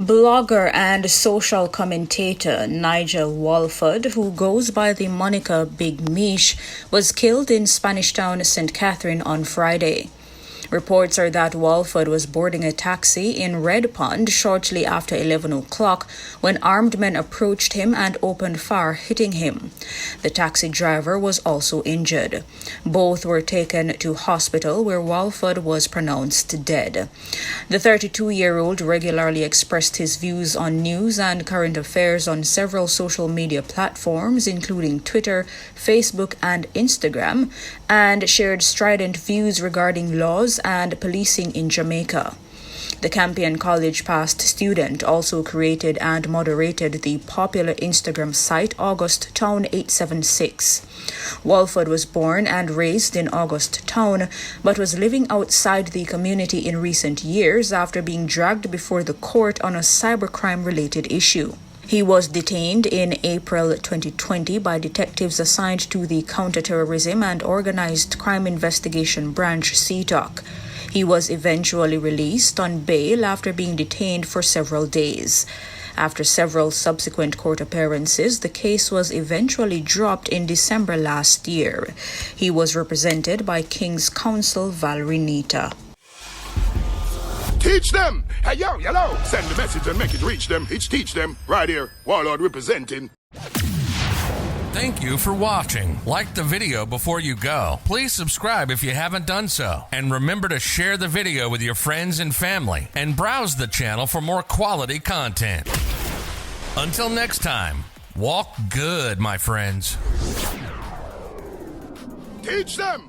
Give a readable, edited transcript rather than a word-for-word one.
Blogger and social commentator Nigel Walford, who goes by the moniker Big MEECH, was killed in Spanish town St. Catherine on Friday. Reports are that Walford was boarding a taxi in Red Pond shortly after 11 o'clock when armed men approached him and opened fire, hitting him. The taxi driver was also injured. Both were taken to hospital where Walford was pronounced dead. The 32-year-old regularly expressed his views on news and current affairs on several social media platforms, including Twitter, Facebook, and Instagram, and shared strident views regarding laws and policing in Jamaica. The Campion College past student also created and moderated the popular Instagram site August Town 876. Walford was born and raised in August Town, but was living outside the community in recent years after being dragged before the court on a cybercrime-related issue. He was detained in April 2020 by detectives assigned to the Counterterrorism and Organized Crime Investigation Branch (CTOC). He was eventually released on bail after being detained for several days. After several subsequent court appearances, the case was eventually dropped in December last year. He was represented by King's Counsel Valerie Nita. Teach them! Hey, yo, hello! Send the message and make it reach them. It's teach them. Right here, Warlord representing. Thank you for watching. Like the video before you go. Please subscribe if you haven't done so. And remember to share the video with your friends and family. And browse the channel for more quality content. Until next time, walk good, my friends. Teach them!